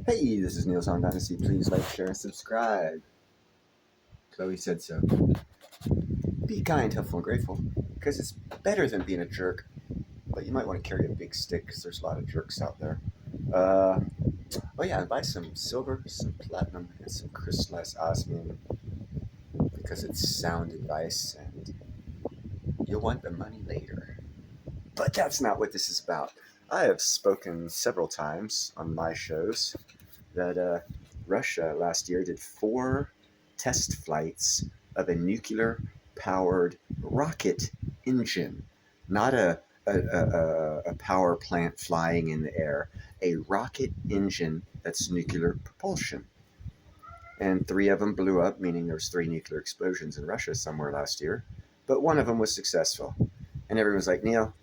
Hey, this is Neil's on Dynasty. Please like, share, and subscribe. Chloe said so. Be kind, helpful, and grateful, because it's better than being a jerk. But you might want to carry a big stick, because there's a lot of jerks out there. Oh yeah, and buy some silver, some platinum, and some crystallized osmium, because it's sound advice, and you'll want the money later. But that's not what this is about. I have spoken several times on my shows that Russia last year did 4 test flights of a nuclear powered rocket engine, not a power plant flying in the air, a rocket engine that's nuclear propulsion. And 3 of them blew up, meaning there was 3 nuclear explosions in Russia somewhere last year. But one of them was successful. And everyone's like, Neil,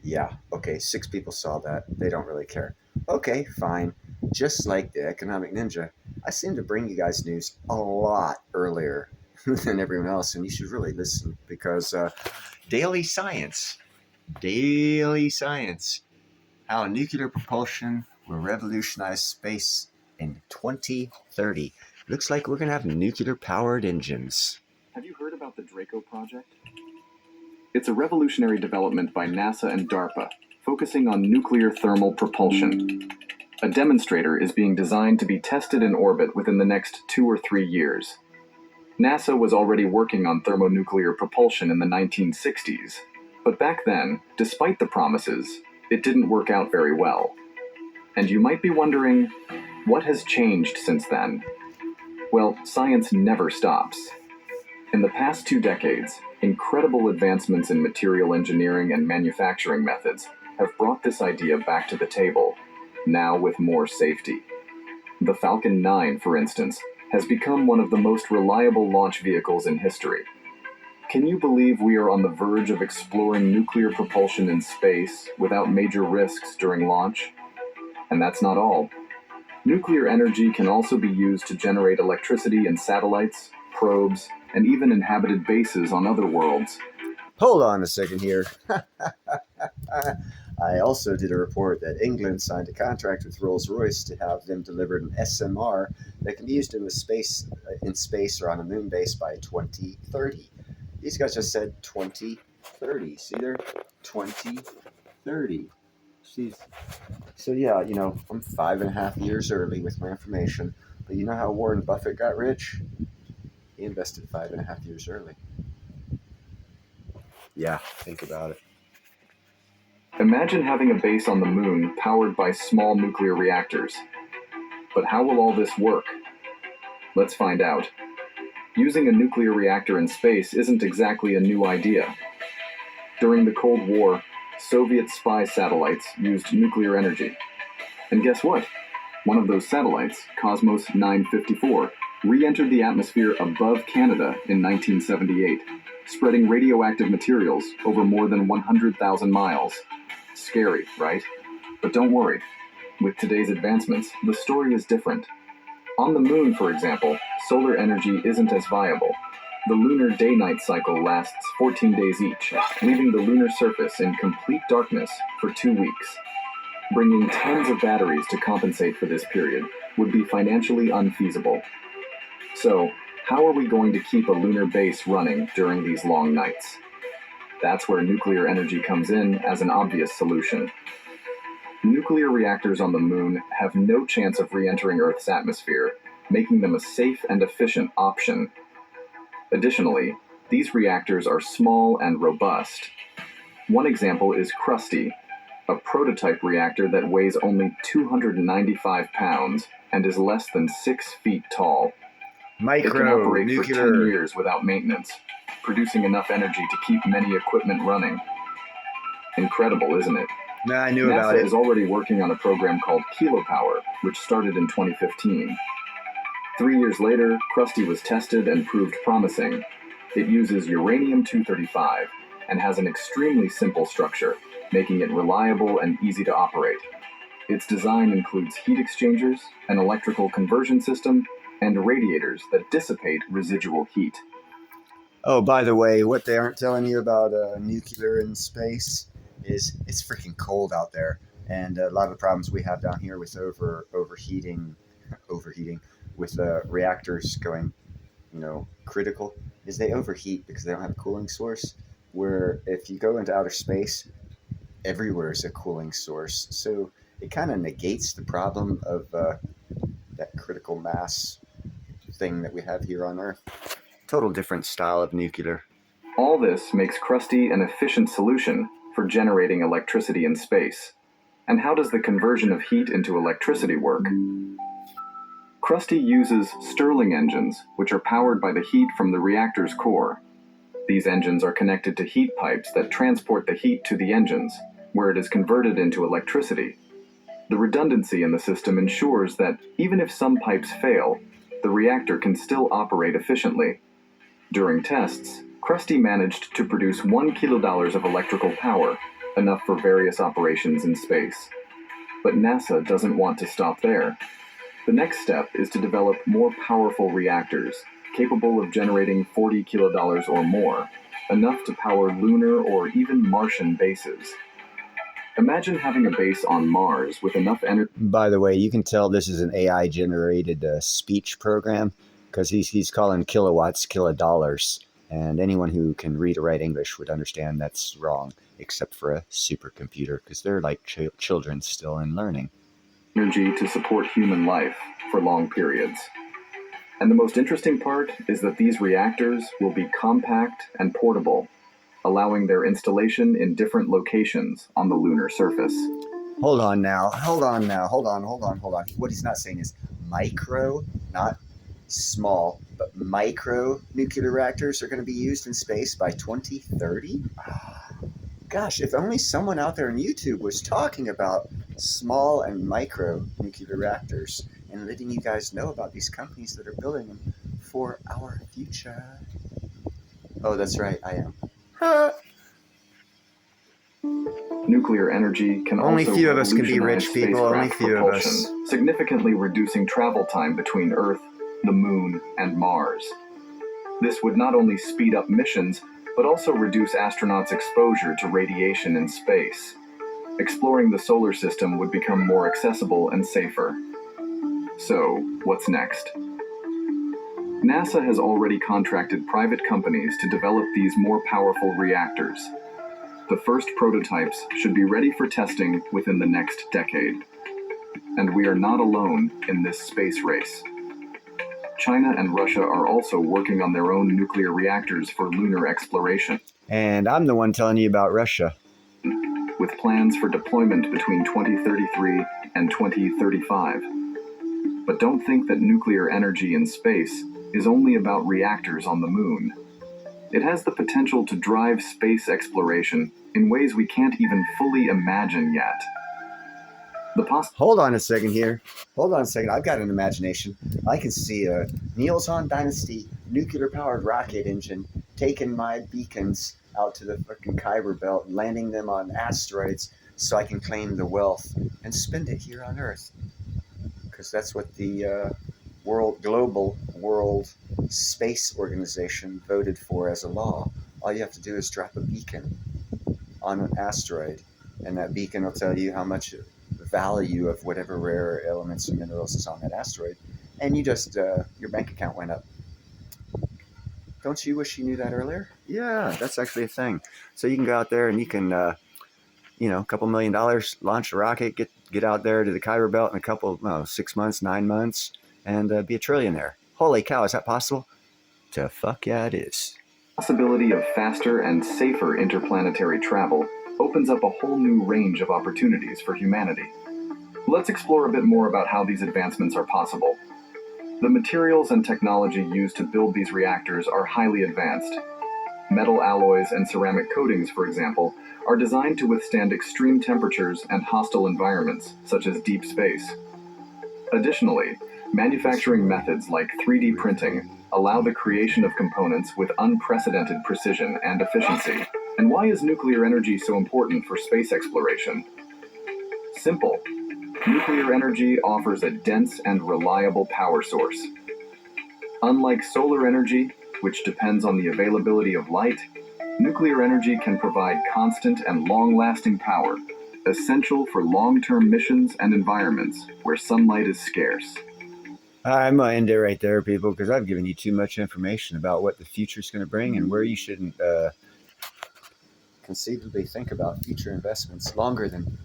yeah, okay, 6 people saw that. They don't really care. Okay, fine. Just like the Economic Ninja, I seem to bring you guys news a lot earlier than everyone else, and you should really listen because daily science, how nuclear propulsion will revolutionize space in 2030. Looks like we're going to have nuclear-powered engines. Have you heard about the Draco project? It's a revolutionary development by NASA and DARPA, focusing on nuclear thermal propulsion. A demonstrator is being designed to be tested in orbit within the next 2 or 3 years. NASA was already working on thermonuclear propulsion in the 1960s, but back then, despite the promises, it didn't work out very well. And you might be wondering, what has changed since then? Well, science never stops. In the past 2 decades, incredible advancements in material engineering and manufacturing methods have brought this idea back to the table, now with more safety. The Falcon 9, for instance, has become one of the most reliable launch vehicles in history. Can you believe we are on the verge of exploring nuclear propulsion in space without major risks during launch? And that's not all. Nuclear energy can also be used to generate electricity in satellites, probes, and even inhabited bases on other worlds. Hold on a second here. I also did a report that England signed a contract with Rolls-Royce to have them delivered an SMR that can be used in space or on a moon base by 2030. These guys just said 2030. See there? 2030. Jeez. So yeah, I'm 5.5 years early with my information. But you know how Warren Buffett got rich? He invested 5.5 years early. Yeah, think about it. Imagine having a base on the moon powered by small nuclear reactors. But how will all this work? Let's find out. Using a nuclear reactor in space isn't exactly a new idea. During the Cold War, Soviet spy satellites used nuclear energy. And guess what? One of those satellites, Cosmos 954, re-entered the atmosphere above Canada in 1978, spreading radioactive materials over more than 100,000 miles. Scary, right? But don't worry. With today's advancements, the story is different. On the moon, for example, solar energy isn't as viable. The lunar day-night cycle lasts 14 days each, leaving the lunar surface in complete darkness for 2 weeks. Bringing tons of batteries to compensate for this period would be financially unfeasible. So, how are we going to keep a lunar base running during these long nights? That's where nuclear energy comes in as an obvious solution. Nuclear reactors on the moon have no chance of re-entering Earth's atmosphere, making them a safe and efficient option. Additionally, these reactors are small and robust. One example is Krusty, a prototype reactor that weighs only 295 pounds and is less than 6 feet tall. It can operate for 10 years without maintenance, producing enough energy to keep many equipment running. Incredible, isn't it? Nah, I knew about NASA it. is already working on a program called Kilopower, which started in 2015. 3 years later, Krusty was tested and proved promising. It uses uranium-235 and has an extremely simple structure, making it reliable and easy to operate. Its design includes heat exchangers, an electrical conversion system, and radiators that dissipate residual heat. Oh, by the way, what they aren't telling you about nuclear in space is it's freaking cold out there. And a lot of the problems we have down here with overheating, overheating, with reactors going, critical, is they overheat because they don't have a cooling source. Where if you go into outer space, everywhere is a cooling source, so it kind of negates the problem of that critical mass thing that we have here on Earth. Total different style of nuclear. All this makes Krusty an efficient solution for generating electricity in space. And how does the conversion of heat into electricity work? Krusty uses Stirling engines, which are powered by the heat from the reactor's core. These engines are connected to heat pipes that transport the heat to the engines, where it is converted into electricity. The redundancy in the system ensures that even if some pipes fail, the reactor can still operate efficiently. During tests, Krusty managed to produce $1 kilodollar of electrical power, enough for various operations in space. But NASA doesn't want to stop there. The next step is to develop more powerful reactors, capable of generating 40 kilodollars or more, enough to power lunar or even Martian bases. Imagine having a base on Mars with enough energy. By the way, you can tell this is an AI generated speech program because he's calling kilowatts kilodollars. And anyone who can read or write English would understand that's wrong, except for a supercomputer, because they're like children still in learning. Energy to support human life for long periods. And the most interesting part is that these reactors will be compact and portable, allowing their installation in different locations on the lunar surface. Hold on. What he's not saying is micro, not small, but micro nuclear reactors are going to be used in space by 2030. Gosh, if only someone out there on YouTube was talking about small and micro nuclear reactors and letting you guys know about these companies that are building them for our future. Oh, that's right, I am. Nuclear energy can Only also few of us can be revolutionize rich people. Only spacecraft few of us. propulsion, significantly reducing travel time between Earth, the Moon, and Mars. This would not only speed up missions, but also reduce astronauts' exposure to radiation in space. Exploring the solar system would become more accessible and safer. So, what's next? NASA has already contracted private companies to develop these more powerful reactors. The first prototypes should be ready for testing within the next decade. And we are not alone in this space race. China and Russia are also working on their own nuclear reactors for lunar exploration. And I'm the one telling you about Russia. With plans for deployment between 2033 and 2035. But don't think that nuclear energy in space is only about reactors on the moon. It has the potential to drive space exploration in ways we can't even fully imagine yet. Hold on a second here. Hold on a second. I've got an imagination. I can see a Niels Han Dynasty nuclear-powered rocket engine taking my beacons out to the fucking Kuiper Belt and landing them on asteroids so I can claim the wealth and spend it here on Earth. Because that's what the global world space organization voted for as a law. All you have to do is drop a beacon on an asteroid, and that beacon will tell you how much value of whatever rare elements and minerals is on that asteroid, and you just your bank account went up. Don't you wish you knew that earlier? Yeah, that's actually a thing. So you can go out there and you can a couple $1 million, launch a rocket, get out there to the Kuiper Belt in a couple 6 months, 9 months, and be a trillionaire. Holy cow, is that possible? To fuck yeah, it is. The possibility of faster and safer interplanetary travel opens up a whole new range of opportunities for humanity. Let's explore a bit more about how these advancements are possible. The materials and technology used to build these reactors are highly advanced. Metal alloys and ceramic coatings, for example, are designed to withstand extreme temperatures and hostile environments, such as deep space. Additionally, manufacturing methods like 3D printing allow the creation of components with unprecedented precision and efficiency. And why is nuclear energy so important for space exploration? Simple. Nuclear energy offers a dense and reliable power source. Unlike solar energy, which depends on the availability of light, nuclear energy can provide constant and long-lasting power, essential for long-term missions and environments where sunlight is scarce. I'm going to end it right there, people, because I've given you too much information about what the future's going to bring and where you shouldn't conceivably think about future investments longer than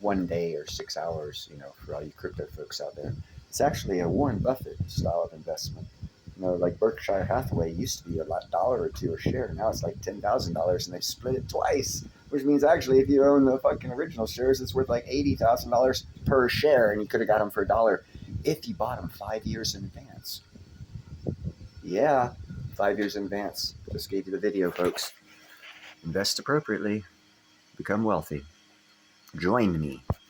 1 day or 6 hours, for all you crypto folks out there. It's actually a Warren Buffett style of investment. Like Berkshire Hathaway used to be a dollar or two a share. Now it's like $10,000 and they've split it twice. Which means actually, if you own the fucking original shares, it's worth like $80,000 per share, and you could have got them for a dollar if you bought them 5 years in advance. Yeah, 5 years in advance. Just gave you the video, folks. Invest appropriately, become wealthy. Join me.